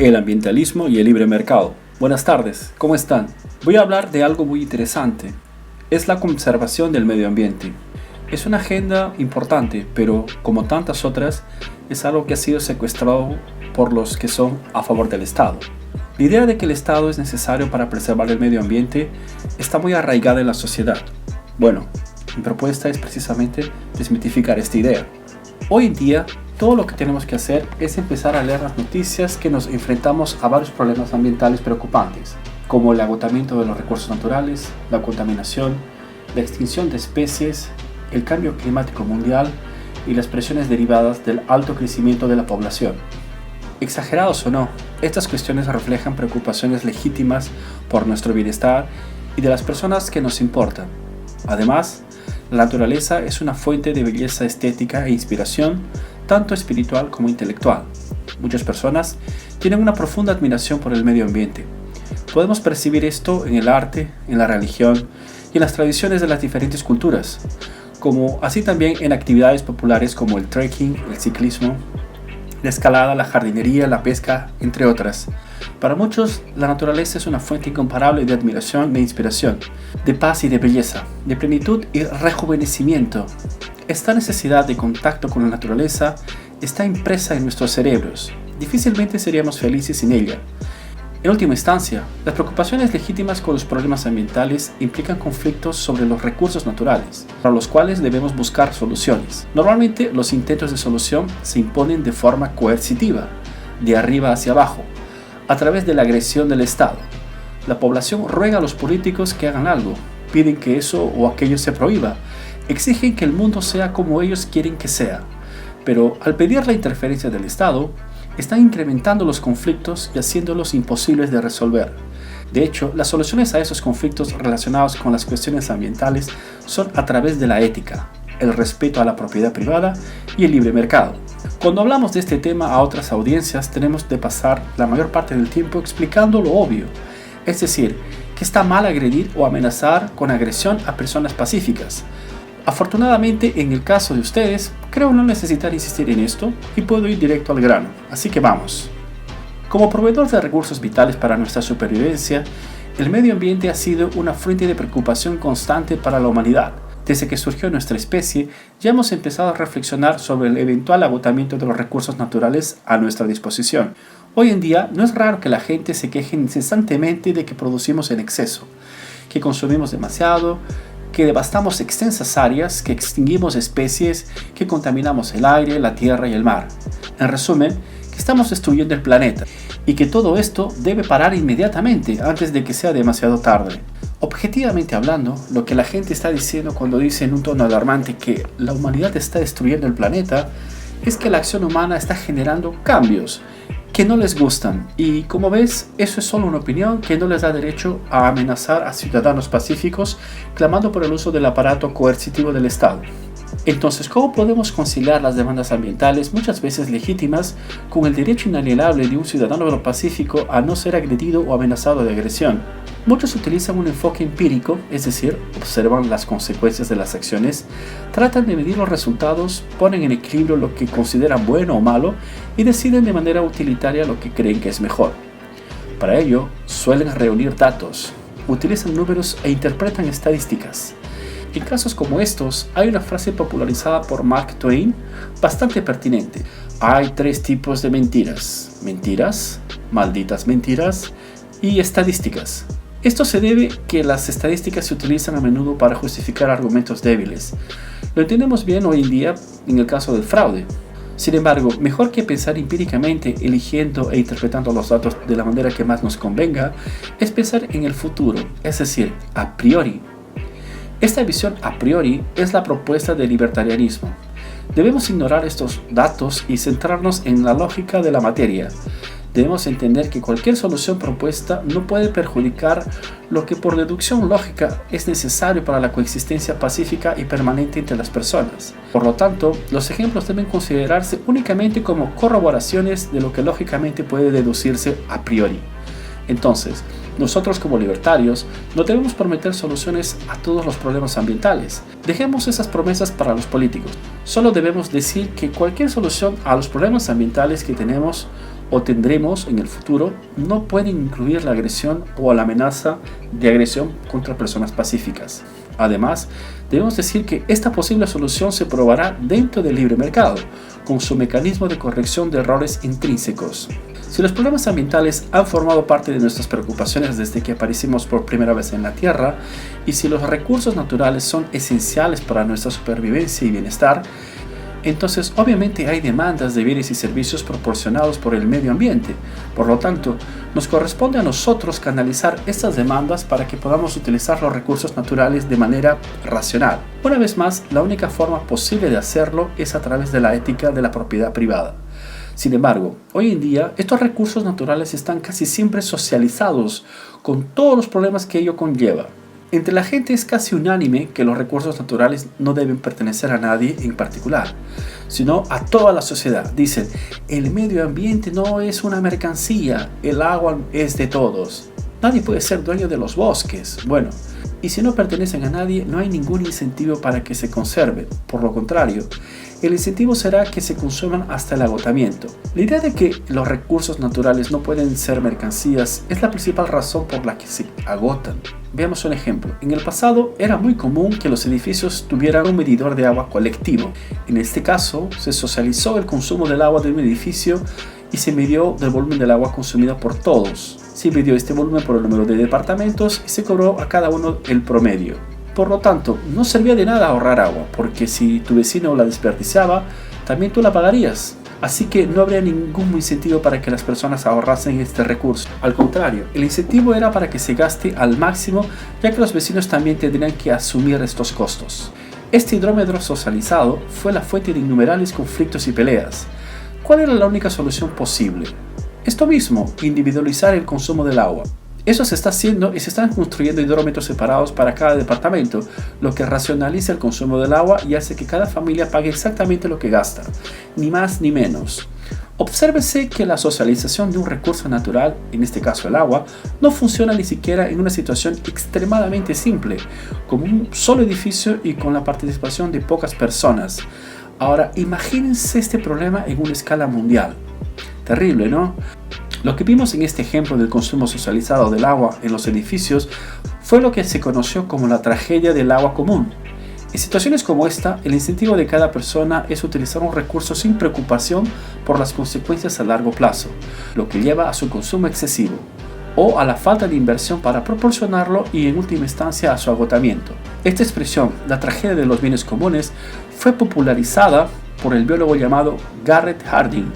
el ambientalismo y el libre mercado. Buenas tardes, ¿cómo están? Voy a hablar de algo muy interesante. Es la conservación del medio ambiente. Es una agenda importante, pero como tantas otras, es algo que ha sido secuestrado por los que son a favor del Estado. La idea de que el Estado es necesario para preservar el medio ambiente está muy arraigada en la sociedad. Bueno, mi propuesta es precisamente desmitificar esta idea. Hoy en día, todo lo que tenemos que hacer es empezar a leer las noticias que nos enfrentamos a varios problemas ambientales preocupantes, como el agotamiento de los recursos naturales, la contaminación, la extinción de especies, el cambio climático mundial y las presiones derivadas del alto crecimiento de la población. Exagerados o no, estas cuestiones reflejan preocupaciones legítimas por nuestro bienestar y de las personas que nos importan. Además, la naturaleza es una fuente de belleza estética e inspiración, tanto espiritual como intelectual. Muchas personas tienen una profunda admiración por el medio ambiente. Podemos percibir esto en el arte, en la religión y en las tradiciones de las diferentes culturas, como así también en actividades populares como el trekking, el ciclismo, la escalada, la jardinería, la pesca, entre otras. Para muchos, la naturaleza es una fuente incomparable de admiración e inspiración, de paz y de belleza, de plenitud y rejuvenecimiento. Esta necesidad de contacto con la naturaleza está impresa en nuestros cerebros. Difícilmente seríamos felices sin ella. En última instancia, las preocupaciones legítimas con los problemas ambientales implican conflictos sobre los recursos naturales, para los cuales debemos buscar soluciones. Normalmente, los intentos de solución se imponen de forma coercitiva, de arriba hacia abajo, a través de la agresión del Estado. La población ruega a los políticos que hagan algo, piden que eso o aquello se prohíba, exigen que el mundo sea como ellos quieren que sea. Pero al pedir la interferencia del Estado, están incrementando los conflictos y haciéndolos imposibles de resolver. De hecho, las soluciones a esos conflictos relacionados con las cuestiones ambientales son a través de la ética, el respeto a la propiedad privada y el libre mercado. Cuando hablamos de este tema a otras audiencias, tenemos de pasar la mayor parte del tiempo explicando lo obvio, es decir, que está mal agredir o amenazar con agresión a personas pacíficas. Afortunadamente, en el caso de ustedes, creo no necesitar insistir en esto y puedo ir directo al grano, así que vamos. Como proveedor de recursos vitales para nuestra supervivencia, el medio ambiente ha sido una fuente de preocupación constante para la humanidad. Desde que surgió nuestra especie, ya hemos empezado a reflexionar sobre el eventual agotamiento de los recursos naturales a nuestra disposición. Hoy en día, no es raro que la gente se queje incesantemente de que producimos en exceso, que consumimos demasiado, que devastamos extensas áreas, que extinguimos especies, que contaminamos el aire, la tierra y el mar. En resumen, que estamos destruyendo el planeta y que todo esto debe parar inmediatamente antes de que sea demasiado tarde. Objetivamente hablando, lo que la gente está diciendo cuando dice en un tono alarmante que la humanidad está destruyendo el planeta es que la acción humana está generando cambios que no les gustan y, como ves, eso es solo una opinión que no les da derecho a amenazar a ciudadanos pacíficos clamando por el uso del aparato coercitivo del Estado. Entonces, ¿cómo podemos conciliar las demandas ambientales, muchas veces legítimas, con el derecho inalienable de un ciudadano pacífico a no ser agredido o amenazado de agresión? Muchos utilizan un enfoque empírico, es decir, observan las consecuencias de las acciones, tratan de medir los resultados, ponen en equilibrio lo que consideran bueno o malo y deciden de manera utilitaria lo que creen que es mejor. Para ello, suelen reunir datos, utilizan números e interpretan estadísticas. En casos como estos, hay una frase popularizada por Mark Twain bastante pertinente. Hay tres tipos de mentiras: mentiras, malditas mentiras y estadísticas. Esto se debe a que las estadísticas se utilizan a menudo para justificar argumentos débiles. Lo entendemos bien hoy en día en el caso del fraude. Sin embargo, mejor que pensar empíricamente, eligiendo e interpretando los datos de la manera que más nos convenga, es pensar en el futuro, es decir, a priori. Esta visión a priori es la propuesta del libertarianismo. Debemos ignorar estos datos y centrarnos en la lógica de la materia. Debemos entender que cualquier solución propuesta no puede perjudicar lo que por deducción lógica es necesario para la coexistencia pacífica y permanente entre las personas. Por lo tanto, los ejemplos deben considerarse únicamente como corroboraciones de lo que lógicamente puede deducirse a priori. Entonces, nosotros como libertarios no debemos prometer soluciones a todos los problemas ambientales. Dejemos esas promesas para los políticos. Solo debemos decir que cualquier solución a los problemas ambientales que tenemos o tendremos en el futuro no pueden incluir la agresión o la amenaza de agresión contra personas pacíficas. Además, debemos decir que esta posible solución se probará dentro del libre mercado, con su mecanismo de corrección de errores intrínsecos. Si los problemas ambientales han formado parte de nuestras preocupaciones desde que aparecimos por primera vez en la Tierra, y si los recursos naturales son esenciales para nuestra supervivencia y bienestar, entonces obviamente hay demandas de bienes y servicios proporcionados por el medio ambiente. Por lo tanto, nos corresponde a nosotros canalizar estas demandas para que podamos utilizar los recursos naturales de manera racional. Una vez más, la única forma posible de hacerlo es a través de la ética de la propiedad privada. Sin embargo, hoy en día estos recursos naturales están casi siempre socializados con todos los problemas que ello conlleva. Entre la gente es casi unánime que los recursos naturales no deben pertenecer a nadie en particular, sino a toda la sociedad. Dicen, el medio ambiente no es una mercancía, el agua es de todos. Nadie puede ser dueño de los bosques. Bueno, y si no pertenecen a nadie, no hay ningún incentivo para que se conserven. Por lo contrario, el incentivo será que se consuman hasta el agotamiento. La idea de que los recursos naturales no pueden ser mercancías es la principal razón por la que se agotan. Veamos un ejemplo. En el pasado era muy común que los edificios tuvieran un medidor de agua colectivo. En este caso, se socializó el consumo del agua de un edificio y se midió el volumen del agua consumida por todos. Se midió este volumen por el número de departamentos y se cobró a cada uno el promedio. Por lo tanto, no servía de nada ahorrar agua, porque si tu vecino la desperdiciaba, también tú la pagarías. Así que no habría ningún incentivo para que las personas ahorrasen este recurso. Al contrario, el incentivo era para que se gaste al máximo, ya que los vecinos también tendrían que asumir estos costos. Este hidrómetro socializado fue la fuente de innumerables conflictos y peleas. ¿Cuál era la única solución posible? Esto mismo, individualizar el consumo del agua. Eso se está haciendo y se están construyendo hidrómetros separados para cada departamento, lo que racionaliza el consumo del agua y hace que cada familia pague exactamente lo que gasta, ni más ni menos. Obsérvese que la socialización de un recurso natural, en este caso el agua, no funciona ni siquiera en una situación extremadamente simple, como un solo edificio y con la participación de pocas personas. Ahora, imagínense este problema en una escala mundial. Terrible, ¿no? Lo que vimos en este ejemplo del consumo socializado del agua en los edificios fue lo que se conoció como la tragedia del agua común. En situaciones como esta, el incentivo de cada persona es utilizar un recurso sin preocupación por las consecuencias a largo plazo, lo que lleva a su consumo excesivo, o a la falta de inversión para proporcionarlo y en última instancia a su agotamiento. Esta expresión, la tragedia de los bienes comunes, fue popularizada por el biólogo llamado Garrett Hardin,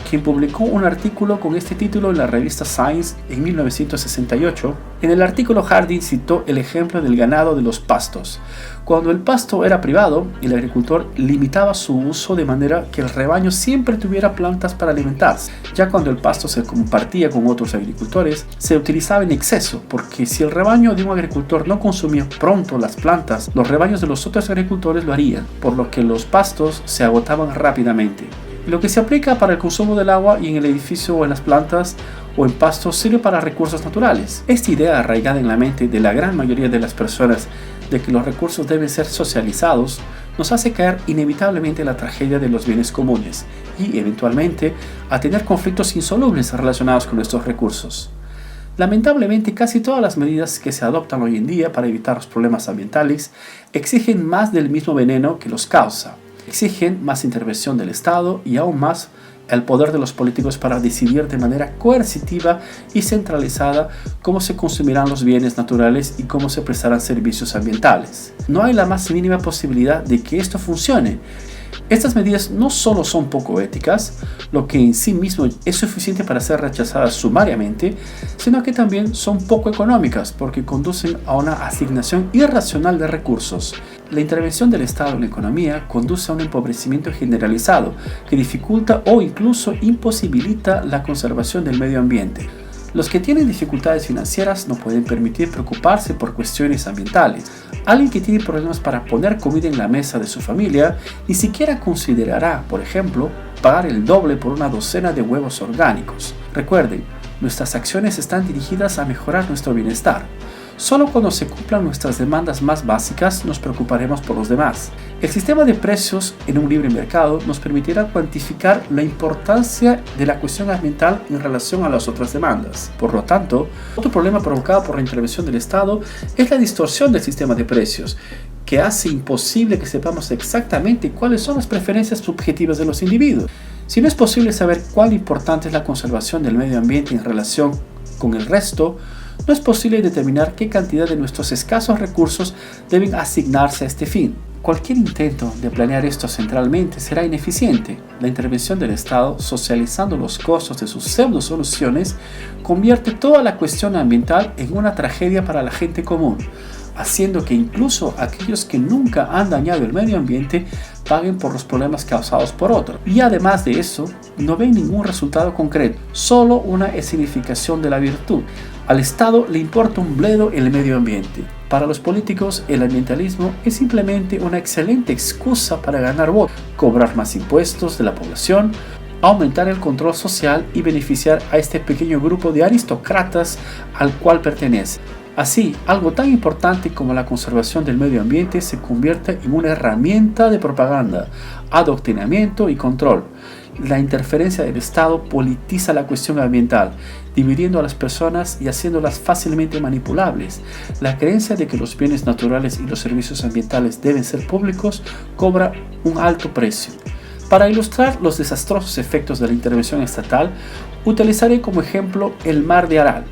quien publicó un artículo con este título en la revista Science en 1968. En el artículo Hardin citó el ejemplo del ganado de los pastos. Cuando el pasto era privado, el agricultor limitaba su uso de manera que el rebaño siempre tuviera plantas para alimentarse. Ya cuando el pasto se compartía con otros agricultores, se utilizaba en exceso, porque si el rebaño de un agricultor no consumía pronto las plantas, los rebaños de los otros agricultores lo harían, por lo que los pastos se agotaban rápidamente. Lo que se aplica para el consumo del agua y en el edificio o en las plantas o en pastos sirve para recursos naturales. Esta idea arraigada en la mente de la gran mayoría de las personas de que los recursos deben ser socializados nos hace caer inevitablemente en la tragedia de los bienes comunes y eventualmente a tener conflictos insolubles relacionados con estos recursos. Lamentablemente, casi todas las medidas que se adoptan hoy en día para evitar los problemas ambientales exigen más del mismo veneno que los causa. Exigen más intervención del Estado y aún más el poder de los políticos para decidir de manera coercitiva y centralizada cómo se consumirán los bienes naturales y cómo se prestarán servicios ambientales. No hay la más mínima posibilidad de que esto funcione. Estas medidas no solo son poco éticas, lo que en sí mismo es suficiente para ser rechazadas sumariamente, sino que también son poco económicas porque conducen a una asignación irracional de recursos. La intervención del Estado en la economía conduce a un empobrecimiento generalizado que dificulta o incluso imposibilita la conservación del medio ambiente. Los que tienen dificultades financieras no pueden permitir preocuparse por cuestiones ambientales. Alguien que tiene problemas para poner comida en la mesa de su familia ni siquiera considerará, por ejemplo, pagar el doble por una docena de huevos orgánicos. Recuerden, nuestras acciones están dirigidas a mejorar nuestro bienestar. Solo cuando se cumplan nuestras demandas más básicas nos preocuparemos por los demás. El sistema de precios en un libre mercado nos permitirá cuantificar la importancia de la cuestión ambiental en relación a las otras demandas. Por lo tanto, otro problema provocado por la intervención del Estado es la distorsión del sistema de precios, que hace imposible que sepamos exactamente cuáles son las preferencias subjetivas de los individuos. Si no es posible saber cuán importante es la conservación del medio ambiente en relación con el resto, no es posible determinar qué cantidad de nuestros escasos recursos deben asignarse a este fin. Cualquier intento de planear esto centralmente será ineficiente. La intervención del Estado, socializando los costos de sus pseudo soluciones, convierte toda la cuestión ambiental en una tragedia para la gente común, haciendo que incluso aquellos que nunca han dañado el medio ambiente paguen por los problemas causados por otros. Y además de eso, no ven ningún resultado concreto, solo una escenificación de la virtud. Al Estado le importa un bledo el medio ambiente. Para los políticos, el ambientalismo es simplemente una excelente excusa para ganar votos, cobrar más impuestos de la población, aumentar el control social y beneficiar a este pequeño grupo de aristócratas al cual pertenece. Así, algo tan importante como la conservación del medio ambiente se convierte en una herramienta de propaganda, adoctrinamiento y control. La interferencia del Estado politiza la cuestión ambiental, dividiendo a las personas y haciéndolas fácilmente manipulables. La creencia de que los bienes naturales y los servicios ambientales deben ser públicos cobra un alto precio. Para ilustrar los desastrosos efectos de la intervención estatal, utilizaré como ejemplo el Mar de Aral,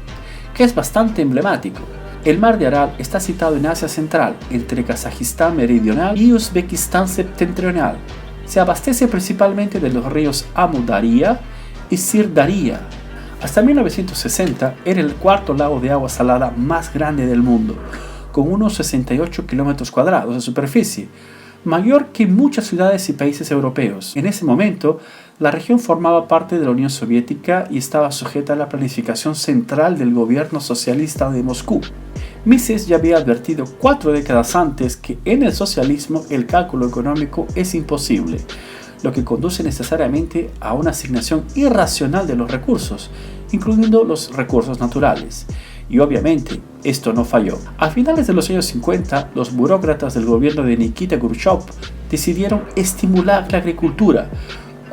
que es bastante emblemático. El Mar de Aral está situado en Asia Central, entre Kazajistán meridional y Uzbekistán septentrional. Se abastece principalmente de los ríos Amu Daria y Sirdaria. Hasta 1960 era el cuarto lago de agua salada más grande del mundo, con unos 68 kilómetros cuadrados de superficie, mayor que muchas ciudades y países europeos. En ese momento, la región formaba parte de la Unión Soviética y estaba sujeta a la planificación central del gobierno socialista de Moscú. Mises ya había advertido 4 décadas antes que en el socialismo el cálculo económico es imposible, lo que conduce necesariamente a una asignación irracional de los recursos, incluyendo los recursos naturales. Y obviamente, esto no falló. A finales de los años 50, los burócratas del gobierno de Nikita Khrushchev decidieron estimular la agricultura,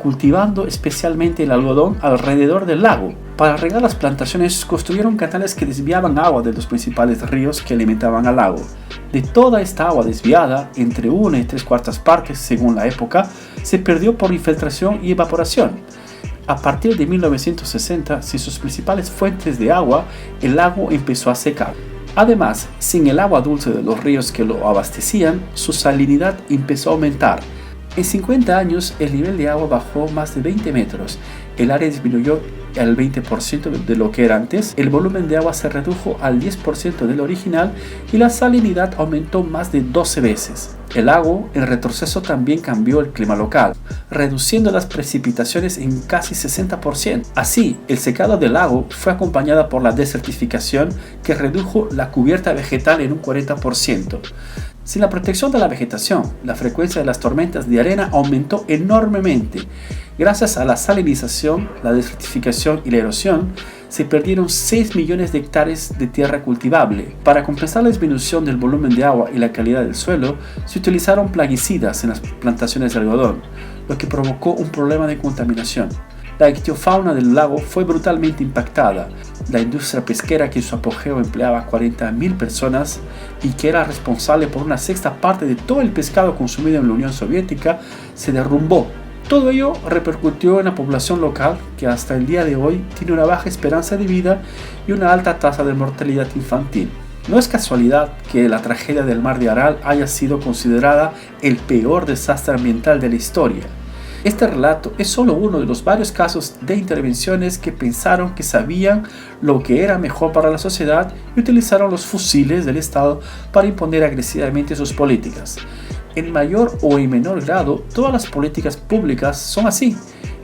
cultivando especialmente el algodón alrededor del lago. Para regar las plantaciones construyeron canales que desviaban agua de los principales ríos que alimentaban al lago. De toda esta agua desviada, entre 1 y 3/4 partes según la época, se perdió por infiltración y evaporación. A partir de 1960, sin sus principales fuentes de agua, el lago empezó a secar. Además, sin el agua dulce de los ríos que lo abastecían, su salinidad empezó a aumentar. En 50 años, el nivel de agua bajó más de 20 metros, el área disminuyó al 20% de lo que era antes, el volumen de agua se redujo al 10% del original y la salinidad aumentó más de 12 veces. El lago, en retroceso, también cambió el clima local, reduciendo las precipitaciones en casi 60%. Así, el secado del lago fue acompañada por la desertificación que redujo la cubierta vegetal en un 40%. Sin la protección de la vegetación, la frecuencia de las tormentas de arena aumentó enormemente. Gracias a la salinización, la desertificación y la erosión, se perdieron 6 millones de hectáreas de tierra cultivable. Para compensar la disminución del volumen de agua y la calidad del suelo, se utilizaron plaguicidas en las plantaciones de algodón, lo que provocó un problema de contaminación. La ictiofauna del lago fue brutalmente impactada. La industria pesquera, que en su apogeo empleaba 40.000 personas y que era responsable por una sexta parte de todo el pescado consumido en la Unión Soviética, se derrumbó. Todo ello repercutió en la población local, que hasta el día de hoy tiene una baja esperanza de vida y una alta tasa de mortalidad infantil. No es casualidad que la tragedia del Mar de Aral haya sido considerada el peor desastre ambiental de la historia. Este relato es solo uno de los varios casos de intervenciones que pensaron que sabían lo que era mejor para la sociedad y utilizaron los fusiles del Estado para imponer agresivamente sus políticas. En mayor o en menor grado, todas las políticas públicas son así.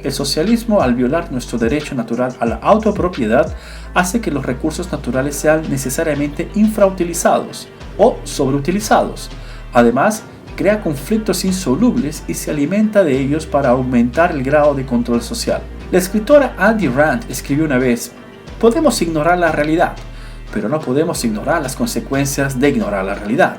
El socialismo, al violar nuestro derecho natural a la autopropiedad, hace que los recursos naturales sean necesariamente infrautilizados o sobreutilizados. Además, crea conflictos insolubles y se alimenta de ellos para aumentar el grado de control social. La escritora Andy Rand escribió una vez: "Podemos ignorar la realidad, pero no podemos ignorar las consecuencias de ignorar la realidad.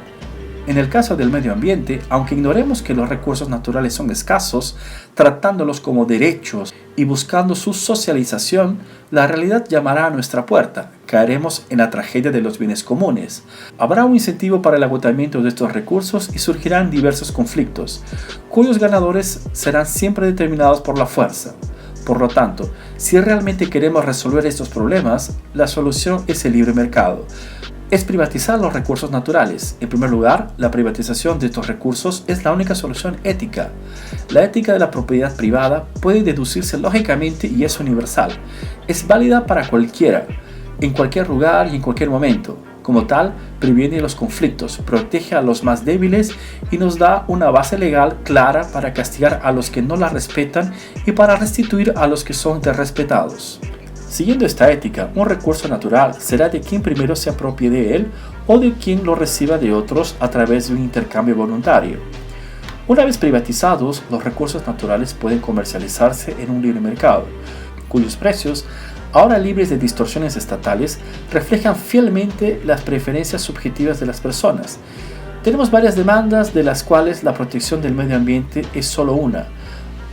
En el caso del medio ambiente, aunque ignoremos que los recursos naturales son escasos, tratándolos como derechos y buscando su socialización, la realidad llamará a nuestra puerta. Caeremos en la tragedia de los bienes comunes. Habrá un incentivo para el agotamiento de estos recursos y surgirán diversos conflictos, cuyos ganadores serán siempre determinados por la fuerza. Por lo tanto, si realmente queremos resolver estos problemas, la solución es el libre mercado. Es privatizar los recursos naturales. En primer lugar, la privatización de estos recursos es la única solución ética. La ética de la propiedad privada puede deducirse lógicamente y es universal. Es válida para cualquiera, en cualquier lugar y en cualquier momento. Como tal, previene los conflictos, protege a los más débiles y nos da una base legal clara para castigar a los que no la respetan y para restituir a los que son desrespetados. Siguiendo esta ética, un recurso natural será de quien primero se apropie de él o de quien lo reciba de otros a través de un intercambio voluntario. Una vez privatizados, los recursos naturales pueden comercializarse en un libre mercado, cuyos precios, ahora libres de distorsiones estatales, reflejan fielmente las preferencias subjetivas de las personas. Tenemos varias demandas de las cuales la protección del medio ambiente es solo una.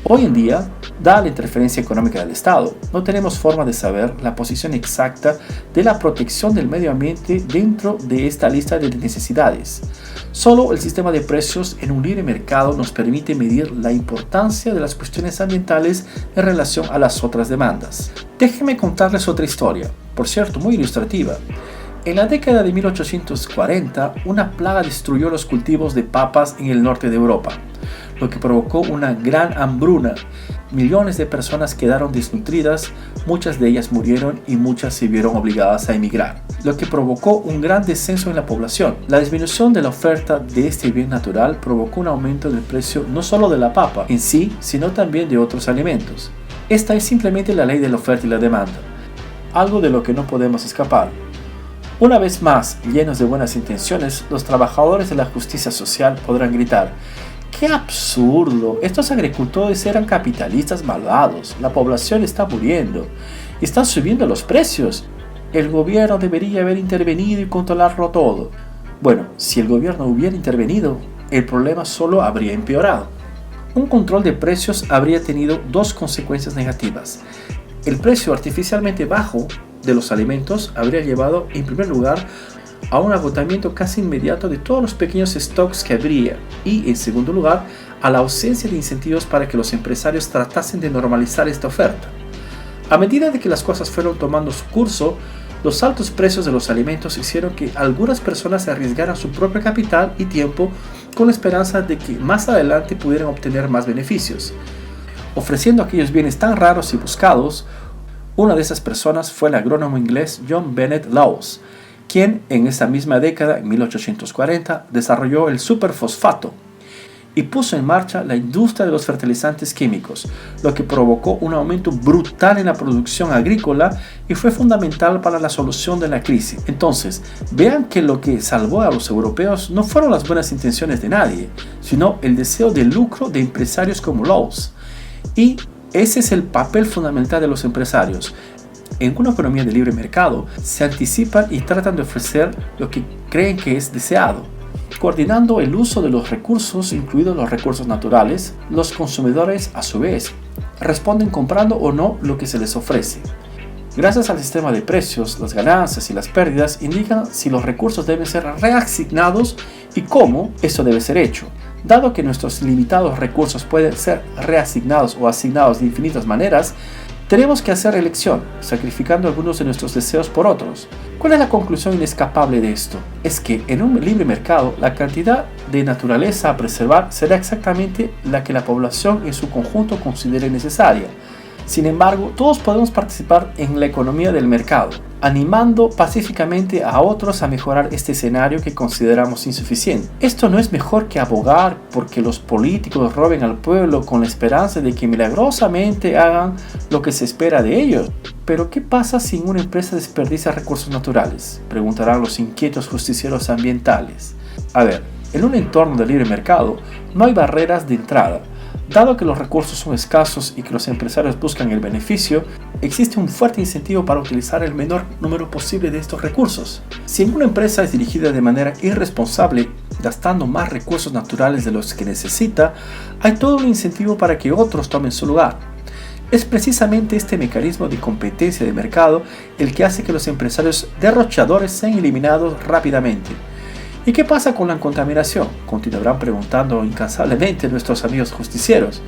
Hoy en día, dada la interferencia económica del Estado, no tenemos forma de saber la posición exacta de la protección del medio ambiente dentro de esta lista de necesidades. Solo el sistema de precios en un libre mercado nos permite medir la importancia de las cuestiones ambientales en relación a las otras demandas. Déjenme contarles otra historia, por cierto muy ilustrativa. En la década de 1840, una plaga destruyó los cultivos de papas en el norte de Europa, lo que provocó una gran hambruna. Millones de personas quedaron desnutridas, muchas de ellas murieron y muchas se vieron obligadas a emigrar, lo que provocó un gran descenso en la población. La disminución de la oferta de este bien natural provocó un aumento del precio no solo de la papa en sí, sino también de otros alimentos. Esta es simplemente la ley de la oferta y la demanda, algo de lo que no podemos escapar. Una vez más, llenos de buenas intenciones, los trabajadores de la justicia social podrán gritar: ¡qué absurdo! Estos agricultores eran capitalistas malvados, la población está muriendo, están subiendo los precios. El gobierno debería haber intervenido y controlarlo todo. Bueno, si el gobierno hubiera intervenido, el problema solo habría empeorado. Un control de precios habría tenido dos consecuencias negativas. El precio artificialmente bajo de los alimentos habría llevado, en primer lugar, a un agotamiento casi inmediato de todos los pequeños stocks que habría y, en segundo lugar, a la ausencia de incentivos para que los empresarios tratasen de normalizar esta oferta. A medida de que las cosas fueron tomando su curso, los altos precios de los alimentos hicieron que algunas personas arriesgaran su propio capital y tiempo con la esperanza de que más adelante pudieran obtener más beneficios, ofreciendo aquellos bienes tan raros y buscados. Una de esas personas fue el agrónomo inglés John Bennett Lawes, quien en esa misma década, en 1840, desarrolló el superfosfato y puso en marcha la industria de los fertilizantes químicos, lo que provocó un aumento brutal en la producción agrícola y fue fundamental para la solución de la crisis. Entonces, vean que lo que salvó a los europeos no fueron las buenas intenciones de nadie, sino el deseo de lucro de empresarios como Lawes. Y ese es el papel fundamental de los empresarios. En una economía de libre mercado, se anticipan y tratan de ofrecer lo que creen que es deseado. Coordinando el uso de los recursos, incluidos los recursos naturales, los consumidores, a su vez, responden comprando o no lo que se les ofrece. Gracias al sistema de precios, las ganancias y las pérdidas indican si los recursos deben ser reasignados y cómo esto debe ser hecho. Dado que nuestros limitados recursos pueden ser reasignados o asignados de infinitas maneras, tenemos que hacer elección, sacrificando algunos de nuestros deseos por otros. ¿Cuál es la conclusión inescapable de esto? Es que en un libre mercado, la cantidad de naturaleza a preservar será exactamente la que la población en su conjunto considere necesaria. Sin embargo, todos podemos participar en la economía del mercado, animando pacíficamente a otros a mejorar este escenario que consideramos insuficiente. Esto no es mejor que abogar porque los políticos roben al pueblo con la esperanza de que milagrosamente hagan lo que se espera de ellos. Pero ¿qué pasa si una empresa desperdicia recursos naturales?, preguntarán los inquietos justicieros ambientales. A ver, en un entorno de libre mercado no hay barreras de entrada. Dado que los recursos son escasos y que los empresarios buscan el beneficio, existe un fuerte incentivo para utilizar el menor número posible de estos recursos. Si una empresa es dirigida de manera irresponsable, gastando más recursos naturales de los que necesita, hay todo un incentivo para que otros tomen su lugar. Es precisamente este mecanismo de competencia de mercado el que hace que los empresarios derrochadores sean eliminados rápidamente. ¿Y qué pasa con la contaminación?, continuarán preguntando incansablemente nuestros amigos justicieros.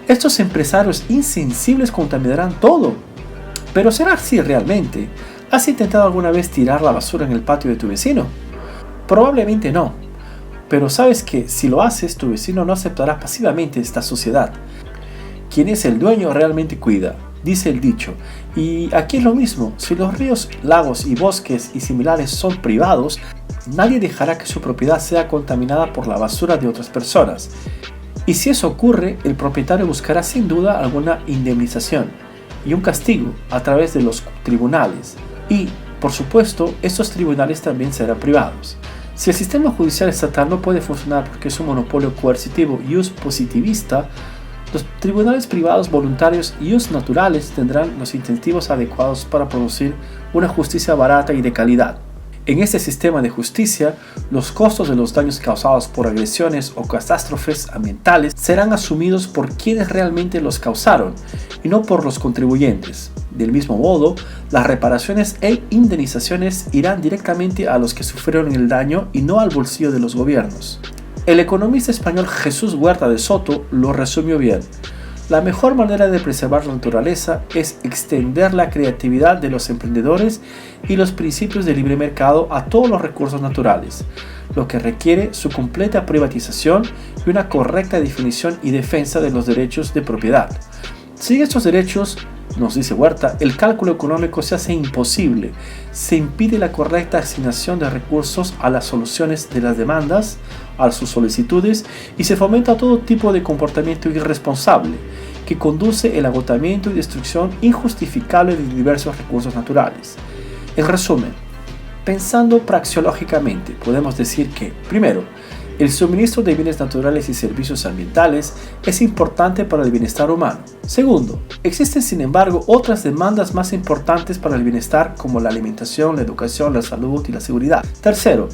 Estos empresarios insensibles contaminarán todo. ¿Pero será así realmente? ¿Has intentado alguna vez tirar la basura en el patio de tu vecino? Probablemente no. Pero sabes que si lo haces, tu vecino no aceptará pasivamente esta suciedad. Quien es el dueño realmente cuida, dice el dicho. Y aquí es lo mismo, si los ríos, lagos y bosques y similares son privados, nadie dejará que su propiedad sea contaminada por la basura de otras personas. Y si eso ocurre, el propietario buscará sin duda alguna indemnización y un castigo a través de los tribunales. Y, por supuesto, estos tribunales también serán privados. Si el sistema judicial estatal no puede funcionar porque es un monopolio coercitivo y positivista, los tribunales privados voluntarios y naturales tendrán los incentivos adecuados para producir una justicia barata y de calidad. En este sistema de justicia, los costos de los daños causados por agresiones o catástrofes ambientales serán asumidos por quienes realmente los causaron y no por los contribuyentes. Del mismo modo, las reparaciones e indemnizaciones irán directamente a los que sufrieron el daño y no al bolsillo de los gobiernos. El economista español Jesús Huerta de Soto lo resumió bien. La mejor manera de preservar la naturaleza es extender la creatividad de los emprendedores y los principios de libre mercado a todos los recursos naturales, lo que requiere su completa privatización y una correcta definición y defensa de los derechos de propiedad. Sin estos derechos, nos dice Huerta, el cálculo económico se hace imposible, se impide la correcta asignación de recursos a las soluciones de las demandas, a sus solicitudes y se fomenta todo tipo de comportamiento irresponsable que conduce el agotamiento y destrucción injustificable de diversos recursos naturales. En resumen, pensando praxeológicamente, podemos decir que, primero, el suministro de bienes naturales y servicios ambientales es importante para el bienestar humano. Segundo, existen sin embargo otras demandas más importantes para el bienestar como la alimentación, la educación, la salud y la seguridad. Tercero,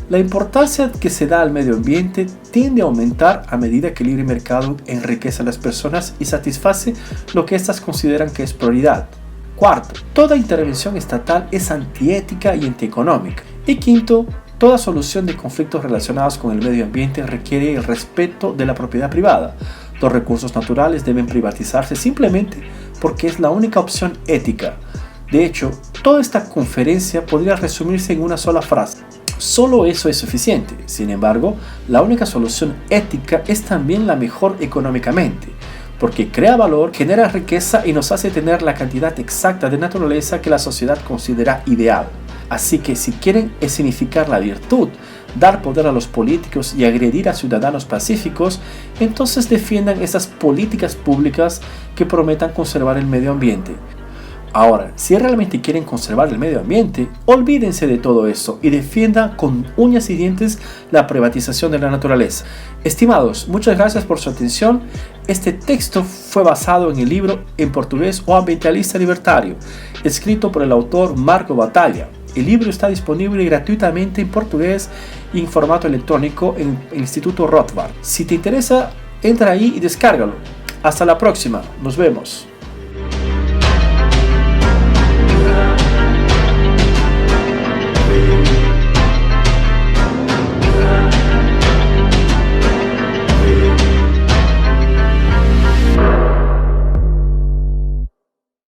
la importancia que se da al medio ambiente tiende a aumentar a medida que el libre mercado enriquece a las personas y satisface lo que éstas consideran que es prioridad. Cuarto, toda intervención estatal es antiética y antieconómica. Y quinto, toda solución de conflictos relacionados con el medio ambiente requiere el respeto de la propiedad privada. Los recursos naturales deben privatizarse simplemente porque es la única opción ética. De hecho, toda esta conferencia podría resumirse en una sola frase. Solo eso es suficiente. Sin embargo, la única solución ética es también la mejor económicamente, porque crea valor, genera riqueza y nos hace tener la cantidad exacta de naturaleza que la sociedad considera ideal. Así que si quieren escenificar la virtud, dar poder a los políticos y agredir a ciudadanos pacíficos, entonces defiendan esas políticas públicas que prometan conservar el medio ambiente. Ahora, si realmente quieren conservar el medio ambiente, olvídense de todo eso y defiendan con uñas y dientes la privatización de la naturaleza. Estimados, muchas gracias por su atención. Este texto fue basado en el libro En portugués o Ambientalista Libertario, escrito por el autor Marco Batalla. El libro está disponible gratuitamente en portugués y en formato electrónico en el Instituto Rothbard. Si te interesa, entra ahí y descárgalo. Hasta la próxima, nos vemos.